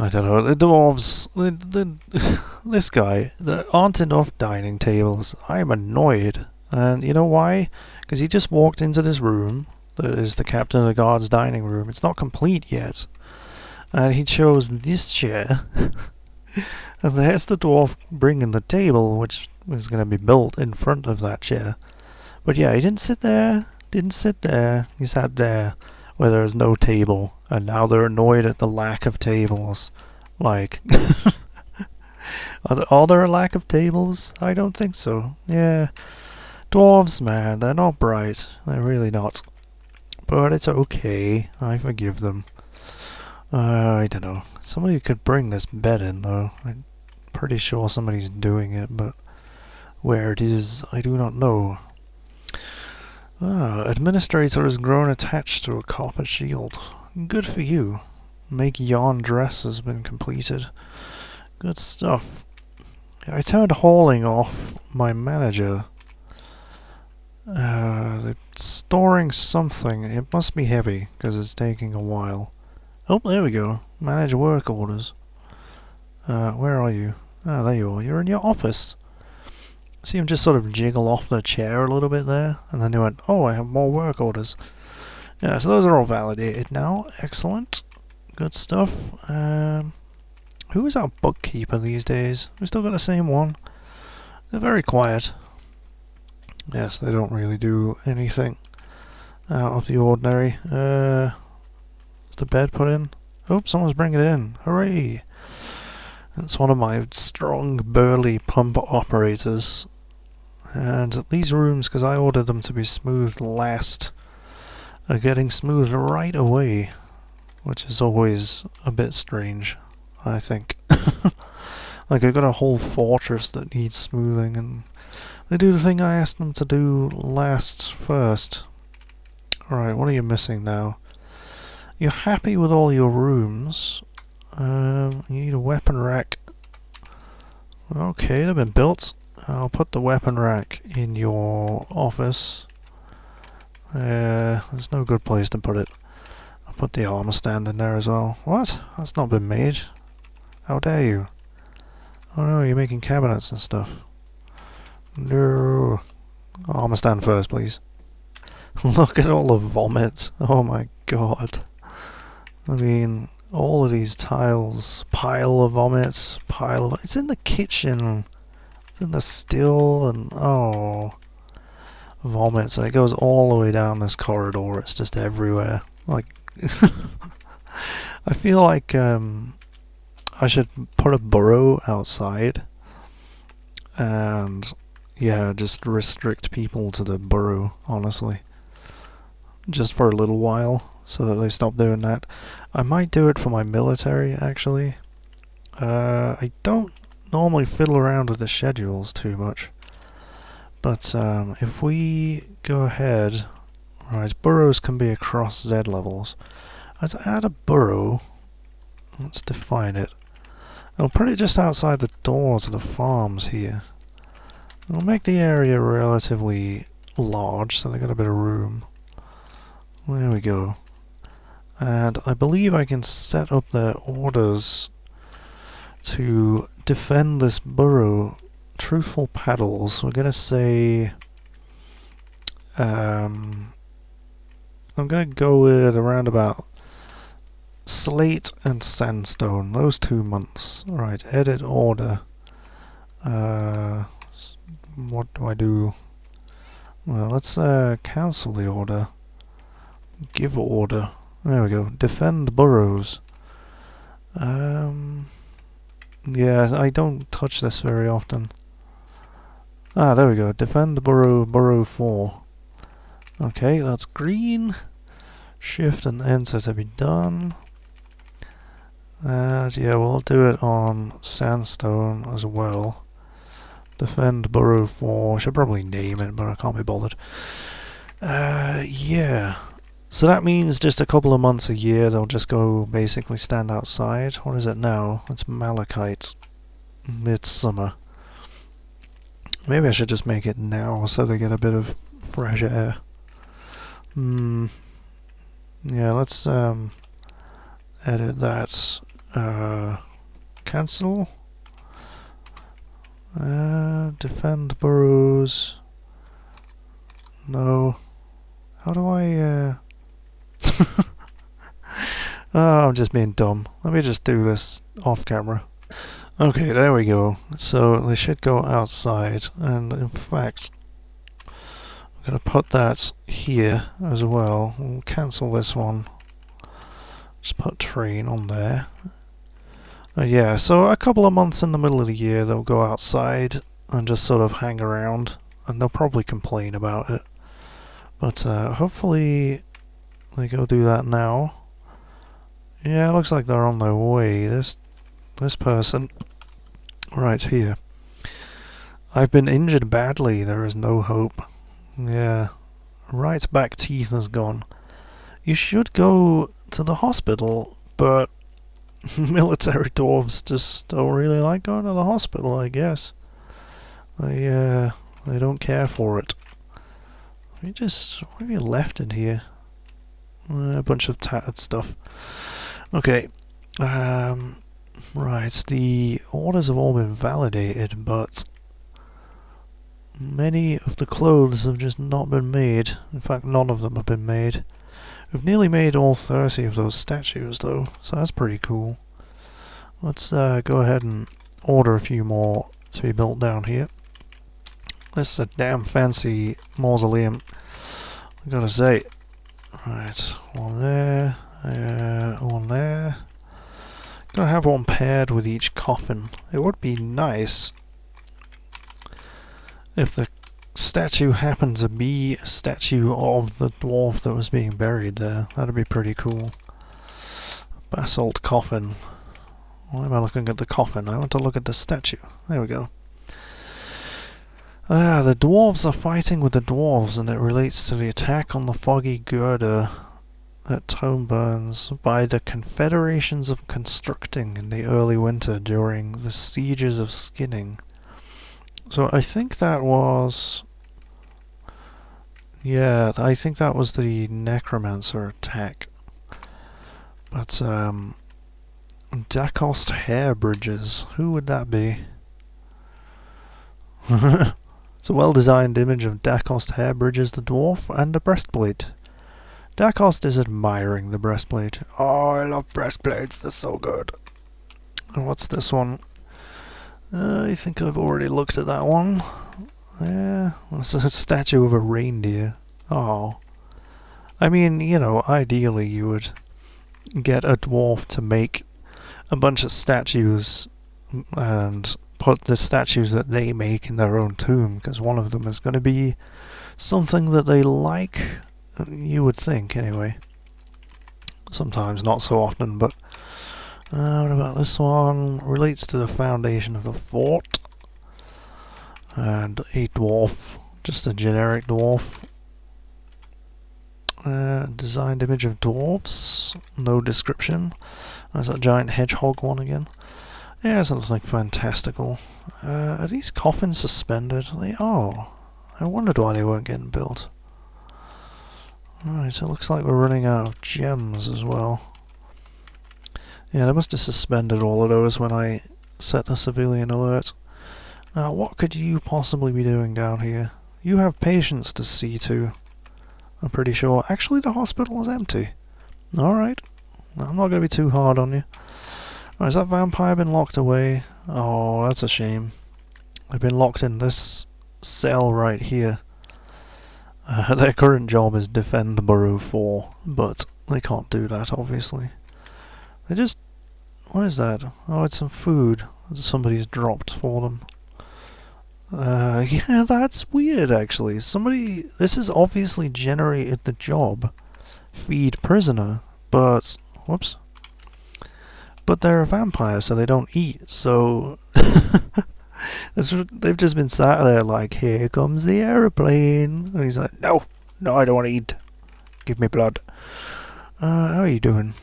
I don't know, the dwarves, this guy, there aren't enough dining tables. I'm annoyed. And you know why? Because he just walked into this room that is the captain of the guard's dining room. It's not complete yet. And he chose this chair. And there's the dwarf bringing the table, which was going to be built in front of that chair. But yeah, he didn't sit there. He sat there where there was no table. And now they're annoyed at the lack of tables. Like, are there a lack of tables? I don't think so. Yeah. Dwarves, man, they're not bright. They're really not. But it's okay. I forgive them. I don't know. Somebody could bring this bed in, though. I'm pretty sure somebody's doing it, but where it is, I do not know. Administrator has grown attached to a copper shield. Good for you. Make yarn dress has been completed. Good stuff. I turned hauling off my manager. They're storing something. It must be heavy, because it's taking a while. Oh, there we go. Manage work orders. Where are you? Ah, there you are. You're in your office. See him just sort of jiggle off the chair a little bit there, and then he went, oh, I have more work orders. Yeah, so those are all validated now. Excellent. Good stuff. Who is our bookkeeper these days? We still got the same one. They're very quiet. Yes, they don't really do anything out of the ordinary. Is the bed put in? Oh, someone's bringing it in. Hooray! It's one of my strong, burly pump operators. And these rooms, because I ordered them to be smoothed last, are getting smoothed right away, which is always a bit strange, I think. Like, I've got a whole fortress that needs smoothing, and they do the thing I asked them to do last first. Alright, what are you missing now? You're happy with all your rooms. You need a weapon rack. Okay, they've been built. I'll put the weapon rack in your office. There's no good place to put it. I'll put the armor stand in there as well. What? That's not been made. How dare you? Oh no, you're making cabinets and stuff. No. Armor stand first, please. Look at all the vomit. Oh my god. I mean, all of these tiles. Pile of vomit. It's in the kitchen. It's in the still and oh. Vomit. So it goes all the way down this corridor. It's just everywhere. Like, I feel like I should put a burrow outside and yeah, just restrict people to the burrow, honestly. Just for a little while, so that they stop doing that. I might do it for my military, actually. I don't normally fiddle around with the schedules too much. But if we go ahead... Right, burrows can be across Z levels. Let's add a burrow. Let's define it. I'll put it just outside the doors of the farms here. We'll make the area relatively large, so they've got a bit of room. There we go. And I believe I can set up their orders to defend this burrow. Truthful paddles. We're gonna say... I'm gonna go with around about slate and sandstone. Those 2 months. Right, edit order. What do I do? Well, let's cancel the order. Give order. There we go. Defend burrows. Yeah, I don't touch this very often. Ah, there we go. Defend burrow 4. Okay, that's green. Shift and enter to be done. And yeah, we'll do it on sandstone as well. Defend burrow 4. Should probably name it, but I can't be bothered. Yeah. So that means just a couple of months a year they'll just go basically stand outside. What is it now? It's malachite. Midsummer. Maybe I should just make it now so they get a bit of fresh air. Yeah, let's edit that. Cancel. Defend burrows. No. How do I, Oh, I'm just being dumb. Let me just do this off camera. Okay, there we go. So they should go outside, and in fact, I'm going to put that here as well. We'll cancel this one. Just put train on there. Yeah, so a couple of months in the middle of the year they'll go outside and just sort of hang around, and they'll probably complain about it. But hopefully they go do that now. Yeah, it looks like they're on their way. This person right here. I've been injured badly. There is no hope. Yeah. Right back teeth is gone. You should go to the hospital, but military dwarves just don't really like going to the hospital, I guess. They don't care for it. What have you left in here? A bunch of tattered stuff. Okay. Right, the orders have all been validated, but many of the clothes have just not been made. In fact, none of them have been made. We've nearly made all 30 of those statues, though, so that's pretty cool. Let's go ahead and order a few more to be built down here. This is a damn fancy mausoleum, I gotta say. Right, one there, one there. Gotta have one paired with each coffin. It would be nice if the statue happened to be a statue of the dwarf that was being buried there. That'd be pretty cool. Basalt coffin. Why am I looking at the coffin? I want to look at the statue. There we go. The dwarves are fighting with the dwarves, and it relates to the attack on the foggy girder at Toneburns by the confederations of constructing in the early winter during the sieges of Skinning. So I think that was... yeah, I think that was the necromancer attack. But, Dacost hair bridges, who would that be? It's a well-designed image of Dacost hair bridges the dwarf and a breastplate. Dacost is admiring the breastplate. Oh, I love breastplates, they're so good. And what's this one? I think I've already looked at that one. Yeah, it's a statue of a reindeer. Oh. I mean, you know, ideally you would get a dwarf to make a bunch of statues and put the statues that they make in their own tomb, because one of them is going to be something that they like, you would think, anyway. Sometimes, not so often, but... what about this one? Relates to the foundation of the fort. And a dwarf. Just a generic dwarf. Designed image of dwarves. No description. There's that giant hedgehog one again. Yeah, something fantastical. Are these coffins suspended? They are. I wondered why they weren't getting built. Alright, so it looks like we're running out of gems as well. Yeah, they must have suspended all of those when I set the civilian alert. Now, what could you possibly be doing down here? You have patients to see to, I'm pretty sure. Actually, the hospital is empty. Alright. I'm not going to be too hard on you. Has that vampire been locked away? Oh, that's a shame. They've been locked in this cell right here. Their current job is defend Burrow 4, but they can't do that, obviously. They just... what is that? Oh, it's some food that somebody's dropped for them. Yeah, that's weird, actually. Somebody... this has obviously generated the job. Feed prisoner, but... whoops. But they're a vampire, so they don't eat, so... they've just been sat there like, here comes the aeroplane. And he's like, no, I don't want to eat. Give me blood. How are you doing?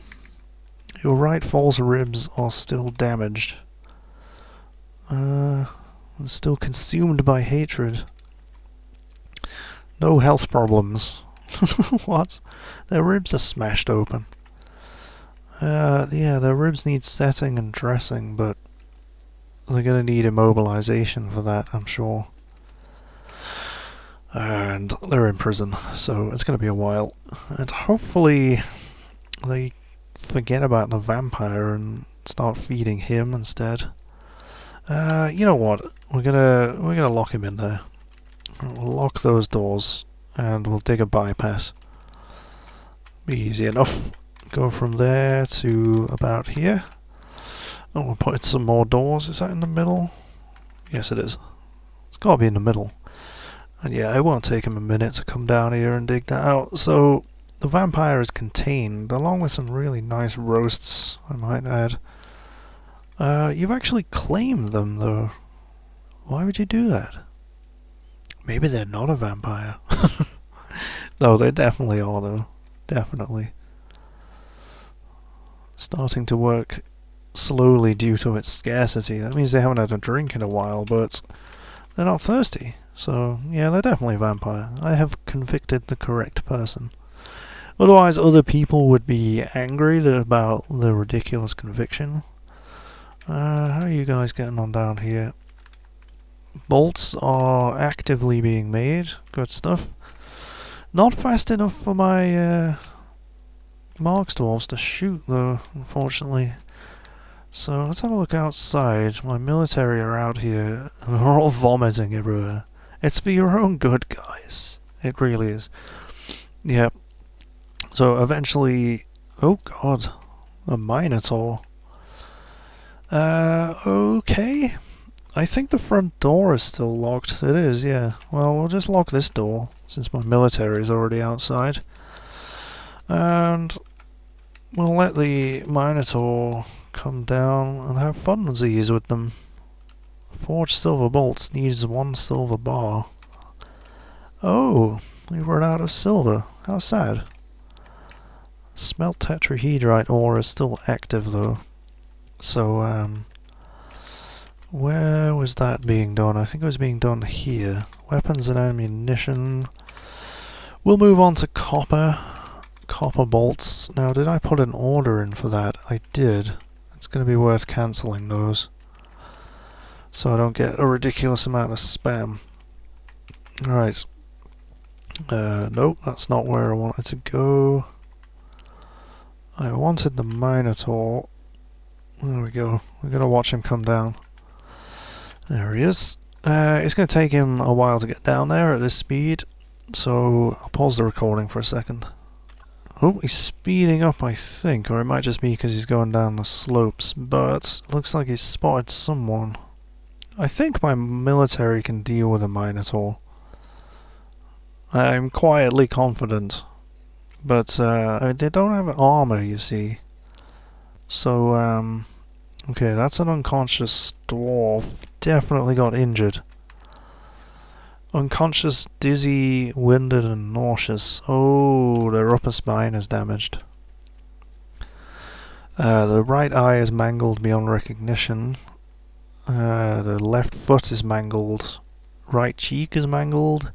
Your right false ribs are still damaged. Still consumed by hatred. No health problems. What? Their ribs are smashed open. Yeah, their ribs need setting and dressing, but they're gonna need immobilization for that, I'm sure. And they're in prison, so it's gonna be a while. And hopefully they forget about the vampire and start feeding him instead. You know what? We're gonna lock him in there. We'll lock those doors, and we'll dig a bypass. Be easy enough. Go from there to about here. And we'll put in some more doors. Is that in the middle? Yes, it is. It's got to be in the middle. And yeah, it won't take him a minute to come down here and dig that out. So the vampire is contained, along with some really nice roasts, I might add. You've actually claimed them, though. Why would you do that? Maybe they're not a vampire. No, they definitely are, though. Definitely. Starting to work slowly due to its scarcity. That means they haven't had a drink in a while, but they're not thirsty. So, yeah, they're definitely a vampire. I have convicted the correct person. Otherwise, other people would be angry about the ridiculous conviction. How are you guys getting on down here? Bolts are actively being made. Good stuff. Not fast enough for my Marks dwarves to shoot, though, unfortunately. So let's have a look outside. My military are out here, and they're all vomiting everywhere. It's for your own good, guys. It really is. Yep. So eventually... Oh god. A Minotaur. Okay. I think the front door is still locked. It is, yeah. Well, we'll just lock this door, since my military is already outside. And we'll let the Minotaur come down and have funsies with them. Forged silver bolts needs 1 silver bar. Oh, we've run out of silver. How sad. Smelt tetrahedrite ore is still active, though. So, where was that being done? I think it was being done here. Weapons and ammunition. We'll move on to copper. Copper bolts. Now, did I put an order in for that? I did. It's going to be worth cancelling those, so I don't get a ridiculous amount of spam. Alright. Nope, that's not where I wanted to go. I wanted the Minotaur. There we go. We're going to watch him come down. There he is. It's going to take him a while to get down there at this speed, so I'll pause the recording for a second. Oh, he's speeding up, I think, or it might just be because he's going down the slopes, but it looks like he's spotted someone. I think my military can deal with a Minotaur. I'm quietly confident, but they don't have armor, you see. So, okay, that's an unconscious dwarf. Definitely got injured. Unconscious, dizzy, winded, and nauseous. Oh, their upper spine is damaged. The right eye is mangled beyond recognition. The left foot is mangled. Right cheek is mangled.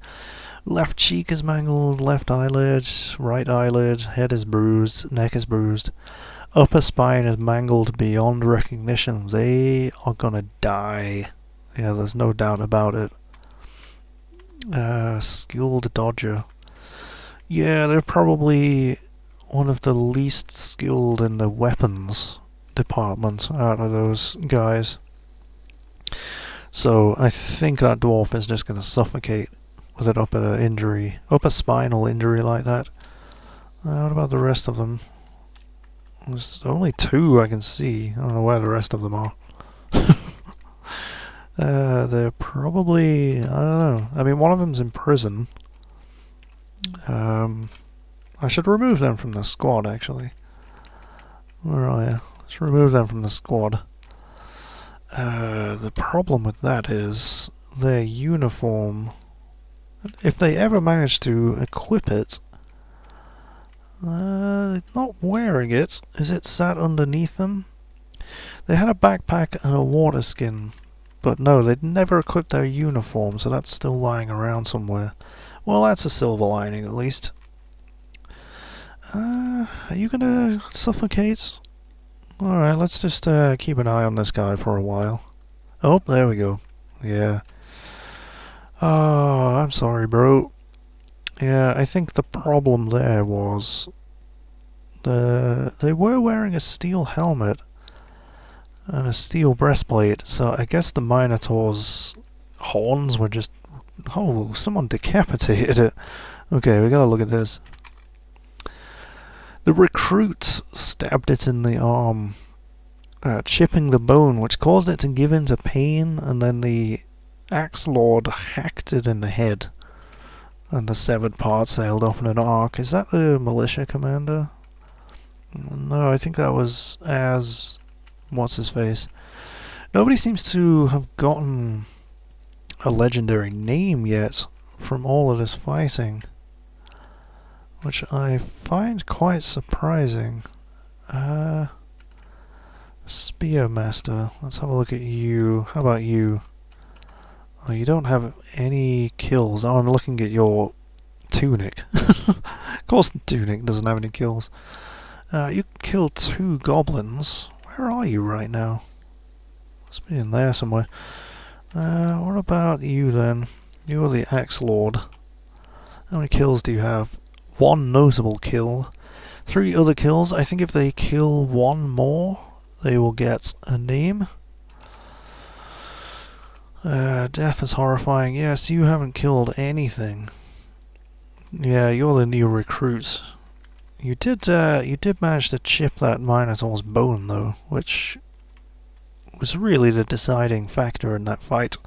Left cheek is mangled. Left eyelid. Right eyelid. Head is bruised. Neck is bruised. Upper spine is mangled beyond recognition. They are gonna die. Yeah, there's no doubt about it. Skilled dodger. Yeah, they're probably one of the least skilled in the weapons department out of those guys. So I think that dwarf is just going to suffocate with an upper injury, upper spinal injury like that. What about the rest of them? There's only 2 I can see. I don't know where the rest of them are. They're probably... I don't know. I mean, one of them's in prison. I should remove them from the squad, actually. Where are you? Let's remove them from the squad. The problem with that is their uniform. If they ever manage to equip it... not wearing it. Is it sat underneath them? They had a backpack and a water skin. But no, they'd never equipped their uniform, so that's still lying around somewhere. Well, that's a silver lining, at least. Are you gonna suffocate? Alright, let's just keep an eye on this guy for a while. Oh, there we go. Yeah. Oh, I'm sorry, bro. Yeah, I think the problem there was they were wearing a steel helmet and a steel breastplate, so I guess the Minotaur's horns were just... Oh, someone decapitated it. Okay, we gotta look at this. The recruit stabbed it in the arm, chipping the bone, which caused it to give in to pain, and then the Axe Lord hacked it in the head, and the severed part sailed off in an arc. Is that the militia commander? No, I think that was as... what's-his-face. Nobody seems to have gotten a legendary name yet from all of this fighting, which I find quite surprising. Spearmaster. Let's have a look at you. How about you? Oh, you don't have any kills. Oh, I'm looking at your tunic. Of course the tunic doesn't have any kills. You killed 2 goblins. Where are you right now? Must be in there somewhere. What about you then? You're the Axe Lord. How many kills do you have? 1 notable kill. 3 other kills. I think if they kill 1 more, they will get a name. Death is horrifying. Yes, you haven't killed anything. Yeah, you're the new recruit. You did manage to chip that Minotaur's bone though, which was really the deciding factor in that fight,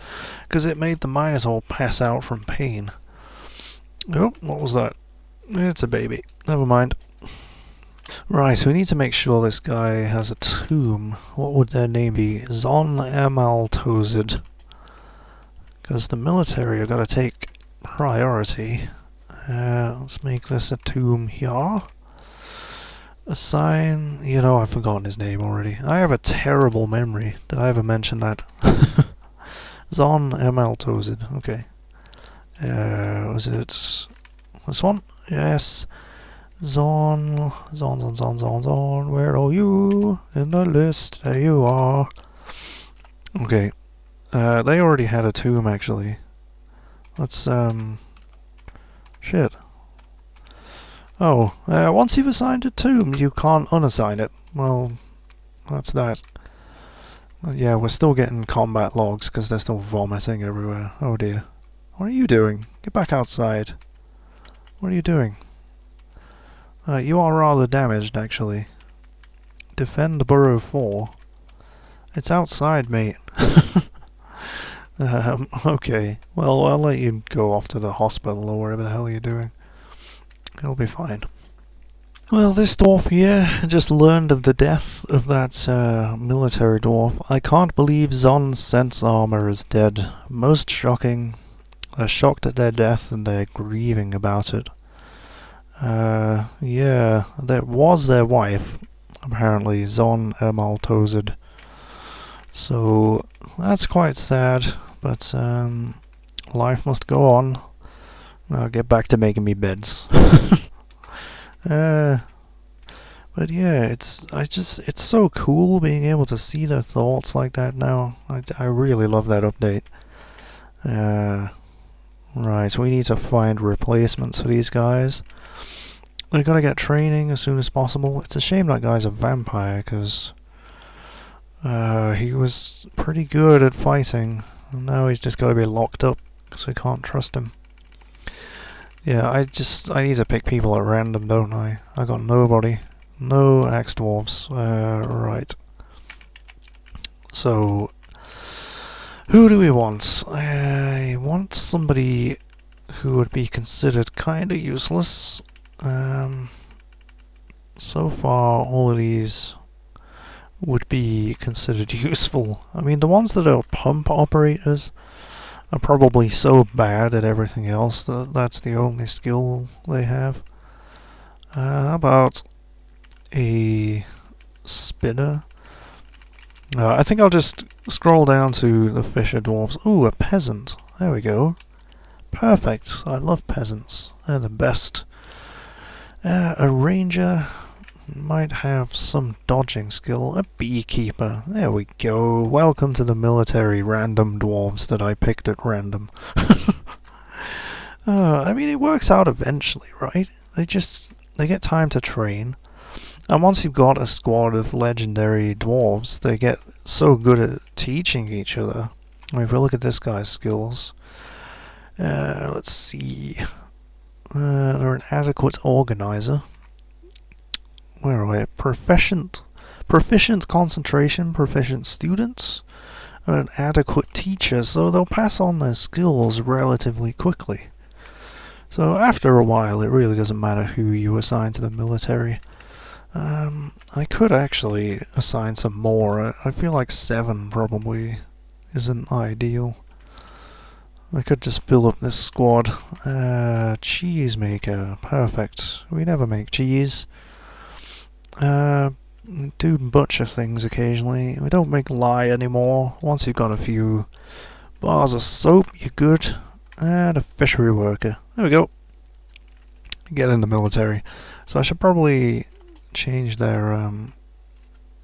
because it made the Minotaur pass out from pain. Oh, what was that? It's a baby. Never mind. Right, we need to make sure this guy has a tomb. What would their name be? Zon Amaltozid. Because the military are going to take priority. Let's make this a tomb here. Assign... You know, I've forgotten his name already. I have a terrible memory. Did I ever mention that? Zon Amaltozid. Okay. Was it this one? Yes. Zon, where are you? In the list, there you are. Okay. They already had a tomb, actually. Let's, shit. Oh, once you've assigned a tomb, you can't unassign it. Well, that's that. Yeah, we're still getting combat logs, because they're still vomiting everywhere. Oh dear. What are you doing? Get back outside. What are you doing? You are rather damaged, actually. Defend Burrow 4. It's outside, mate. Okay. Well, I'll let you go off to the hospital or wherever the hell you're doing. It'll be fine. Well, this dwarf here just learned of the death of that military dwarf. I can't believe Zon's sense armor is dead. Most shocking. They're shocked at their death and they're grieving about it. Yeah, that was their wife, apparently, Zon Amaltozid. So, that's quite sad, but life must go on. I'll get back to making me beds. But yeah, it's so cool being able to see their thoughts like that now. I really love that update. Right, we need to find replacements for these guys. They gotta get training as soon as possible. It's a shame that guy's a vampire, because he was pretty good at fighting. And now he's just gotta be locked up, because we can't trust him. Yeah, I need to pick people at random, don't I? I got nobody. No axe dwarves. Right. So, who do we want? I want somebody who would be considered kinda useless. So far, all of these would be considered useful. I mean, the ones that are pump operators are probably so bad at everything else that that's the only skill they have. How about a spinner? I think I'll just scroll down to the fisher dwarves. Ooh, a peasant. There we go. Perfect. I love peasants. They're the best. A ranger. Might have some dodging skill. A beekeeper. There we go. Welcome to the military, random dwarves that I picked at random. I mean, it works out eventually, right? They get time to train. And once you've got a squad of legendary dwarves, they get so good at teaching each other. I mean, if we look at this guy's skills, let's see. They're an adequate organizer. Where are we? Proficient concentration, proficient students, and an adequate teacher, so they'll pass on their skills relatively quickly. So after a while, it really doesn't matter who you assign to the military. I could actually assign some more. I feel like 7 probably isn't ideal. I could just fill up this squad. Cheese maker, perfect. We never make cheese. Do a bunch of things occasionally. We don't make lye anymore. Once you've got a few bars of soap, you're good. And a fishery worker. There we go. Get in the military. So I should probably change their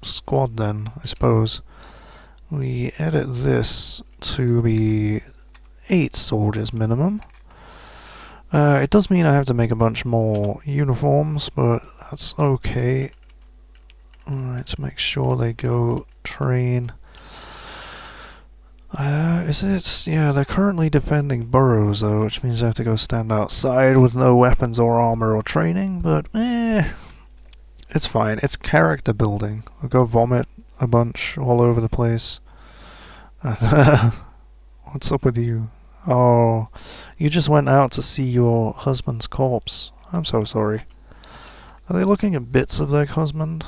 squad then, I suppose. We edit this to be 8 soldiers minimum. It does mean I have to make a bunch more uniforms, but that's okay. Alright, so make sure they go train. Yeah, they're currently defending burrows though, which means they have to go stand outside with no weapons or armor or training, but it's fine. It's character building. We'll go vomit a bunch all over the place. What's up with you? Oh, you just went out to see your husband's corpse. I'm so sorry. Are they looking at bits of their husband?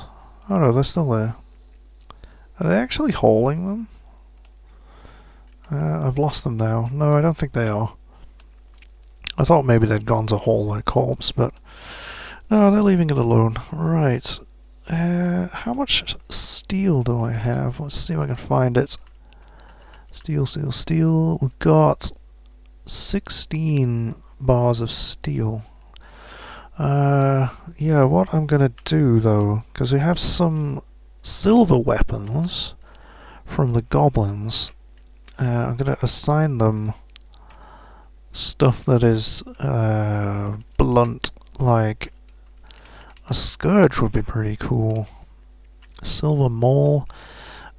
Oh no, they're still there. Are they actually hauling them? I've lost them now. No, I don't think they are. I thought maybe they'd gone to haul their corpse, but no, they're leaving it alone. Right. How much steel do I have? Let's see if I can find it. Steel. We've got 16 bars of steel. Yeah, what I'm gonna do though, because we have some silver weapons from the goblins, I'm gonna assign them stuff that is blunt, like a scourge would be pretty cool. Silver maul.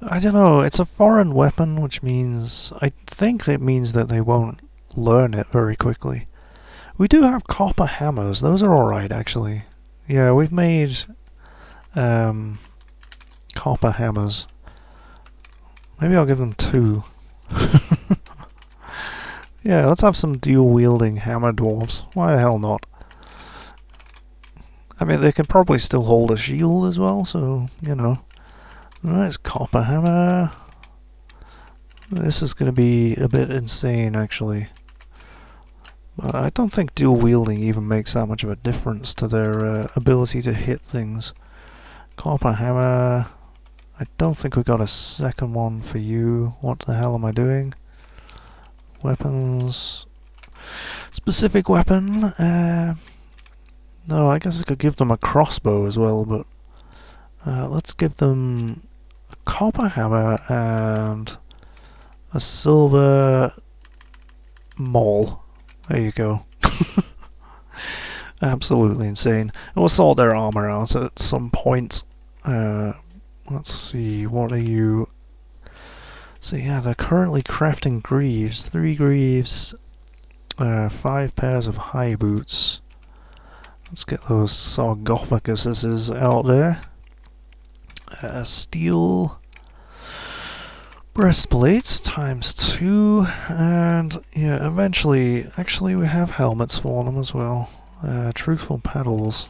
I don't know, it's a foreign weapon, which means, I think it means that they won't learn it very quickly. We do have copper hammers, those are alright actually. Yeah, we've made copper hammers. Maybe I'll give them 2. Yeah, let's have some dual-wielding hammer dwarves. Why the hell not? I mean, they can probably still hold a shield as well, so, you know. Nice copper hammer. This is going to be a bit insane, actually. But I don't think dual-wielding even makes that much of a difference to their ability to hit things. Copper hammer. I don't think we got a second one for you. What the hell am I doing? Weapons. Specific weapon. No, I guess I could give them a crossbow as well, but let's give them a copper hammer and a silver maul. There you go. Absolutely insane. And we'll sort their armor out at some point. Let's see, what are you? So yeah, they're currently crafting greaves. 3 greaves, 5 pairs of high boots. Let's get those sarcophaguses out there. Steel breastplates ×2, and yeah, eventually, actually we have helmets for them as well. Truthful pedals.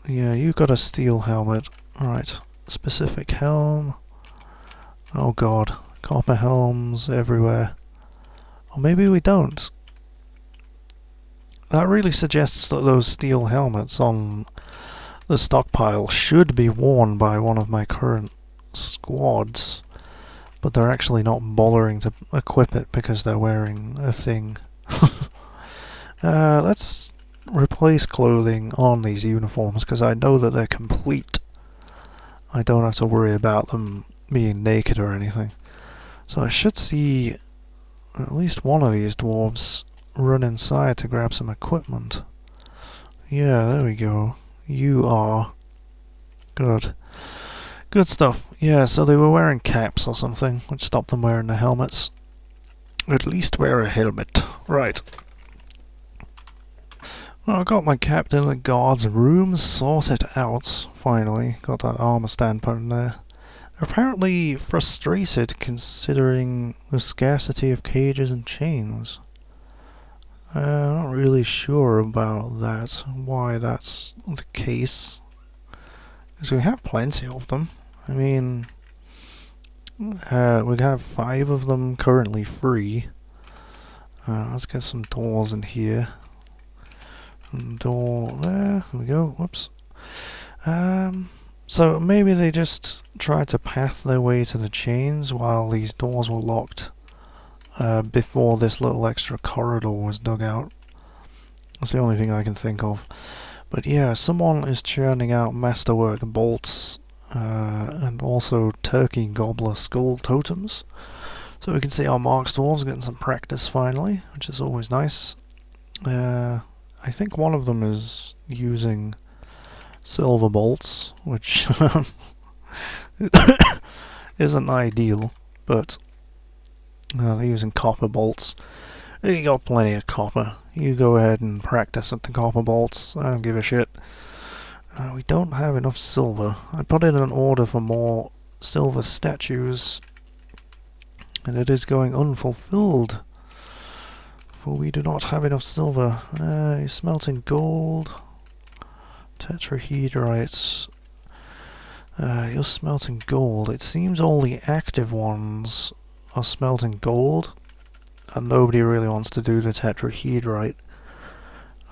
Yeah, you've got a steel helmet. Alright, specific helm. Oh god, copper helms everywhere. Or maybe we don't. That really suggests that those steel helmets on the stockpile should be worn by one of my current squads, but they're actually not bothering to equip it because they're wearing a thing. Let's replace clothing on these uniforms because I know that they're complete. I don't have to worry about them being naked or anything. So I should see at least one of these dwarves run inside to grab some equipment. Yeah, there we go. You are. Good. Good stuff. Yeah, so they were wearing caps or something, which stopped them wearing the helmets. At least wear a helmet. Right. Well, I got my captain and the guard's room sorted out, finally. Got that armor stand put in there. Apparently frustrated considering the scarcity of cages and chains. I'm not really sure about that, why that's the case. Because we have plenty of them. I mean, we have 5 of them currently free. Let's get some doors in here. Door there we go. Whoops. So maybe they just tried to path their way to the chains while these doors were locked before this little extra corridor was dug out. That's the only thing I can think of. But yeah, someone is churning out masterwork bolts and also turkey gobbler skull totems. So we can see our Marks dwarves getting some practice finally, which is always nice. I think one of them is using silver bolts, which isn't ideal, but they're using copper bolts. You got plenty of copper. You go ahead and practice at the copper bolts. I don't give a shit. We don't have enough silver. I put in an order for more silver statues, and it is going unfulfilled. For we do not have enough silver. You're smelting gold. Tetrahedrites. You're smelting gold. It seems all the active ones are smelting gold, and nobody really wants to do the tetrahedrite.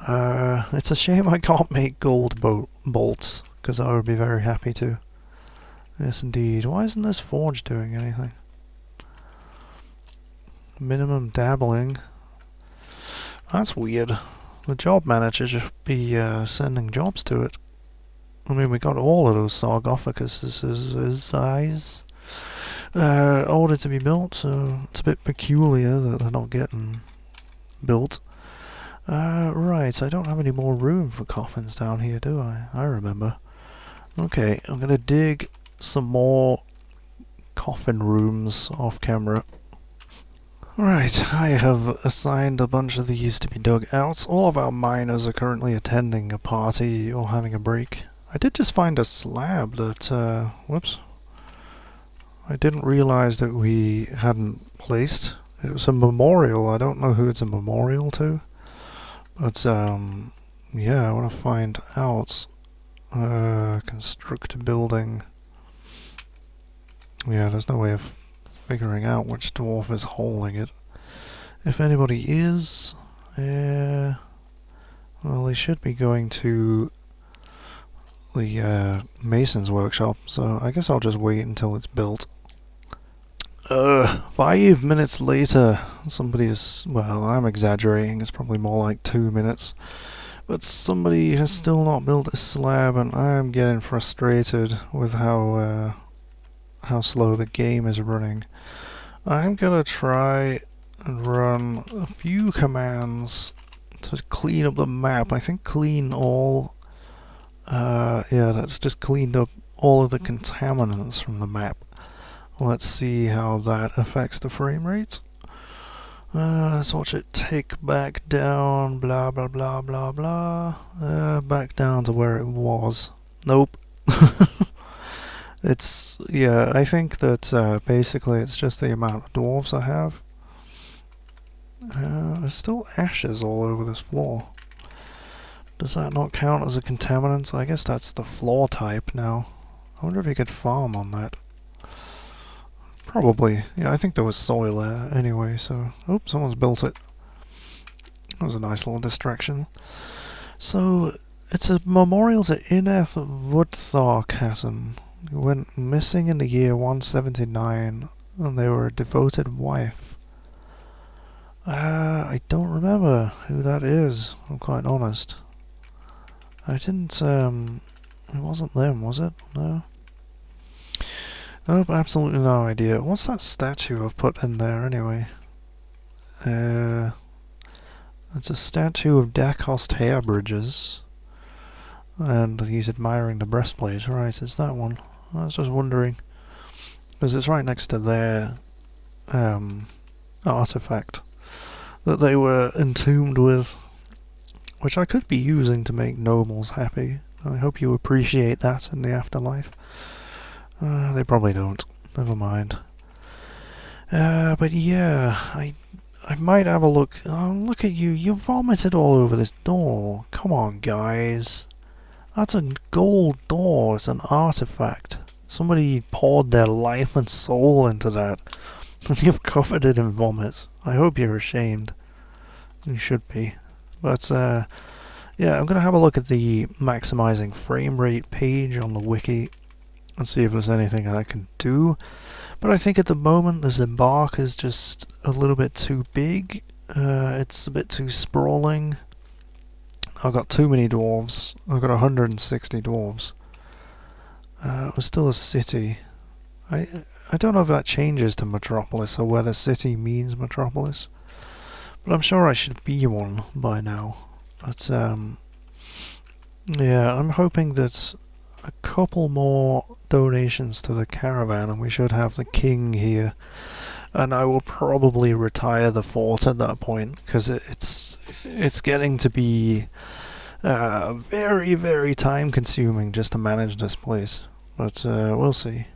It's a shame I can't make gold bolts, because I would be very happy to. Yes, indeed. Why isn't this forge doing anything? Minimum dabbling. That's weird. The job manager should be sending jobs to it. I mean, we got all of those sarcophaguses eyes ordered to be built, so it's a bit peculiar that they're not getting built. Right, I don't have any more room for coffins down here, do I? I remember. Okay, I'm gonna dig some more coffin rooms off camera. Right, I have assigned a bunch of these to be dug out. All of our miners are currently attending a party or having a break. I did just find a slab that, whoops. I didn't realize that we hadn't placed. It was a memorial. I don't know who it's a memorial to. But, yeah, I want to find out. Construct a building. Yeah, there's no way of figuring out which dwarf is holding it. If anybody is, well, they should be going to the mason's workshop, so I guess I'll just wait until it's built. 5 minutes later, somebody is, well, I'm exaggerating, it's probably more like 2 minutes, but somebody has still not built a slab, and I'm getting frustrated with how slow the game is running. I'm gonna try and run a few commands to clean up the map. I think clean all, yeah, that's just cleaned up all of the contaminants from the map. Let's see how that affects the frame rate. Let's watch it tick back down, blah blah blah blah blah, back down to where it was. Nope. It's, yeah, I think that basically it's just the amount of dwarves I have. There's still ashes all over this floor. Does that not count as a contaminant? I guess that's the floor type now. I wonder if you could farm on that. Probably. Yeah, I think there was soil there anyway, so... Oops, someone's built it. That was a nice little distraction. So, it's a memorial to Ugeth Vudtharkassen, who went missing in the year 179, and they were a devoted wife. I don't remember who that is, I'm quite honest. I didn't, it wasn't them, was it? No? Nope, absolutely no idea. What's that statue I've put in there, anyway? It's a statue of Dacost Hairbridges. And he's admiring the breastplate. Right, it's that one. I was just wondering. Because it's right next to their artifact that they were entombed with, which I could be using to make nobles happy. I hope you appreciate that in the afterlife. They probably don't. Never mind. But yeah, I might have a look. Oh, look at you. You vomited all over this door. Come on, guys. That's a gold door. It's an artifact. Somebody poured their life and soul into that. And you've covered it in vomit. I hope you're ashamed. You should be. But, yeah, I'm going to have a look at the maximizing frame rate page on the wiki and see if there's anything I can do. But I think at the moment the Zembark is just a little bit too big. It's a bit too sprawling. I've got too many dwarves. I've got 160 dwarves. It was still a city. I don't know if that changes to metropolis or whether city means metropolis. But I'm sure I should be one by now. But yeah, I'm hoping that a couple more donations to the caravan and we should have the king here. And I will probably retire the fort at that point because it's getting to be very, very time consuming just to manage this place. But we'll see.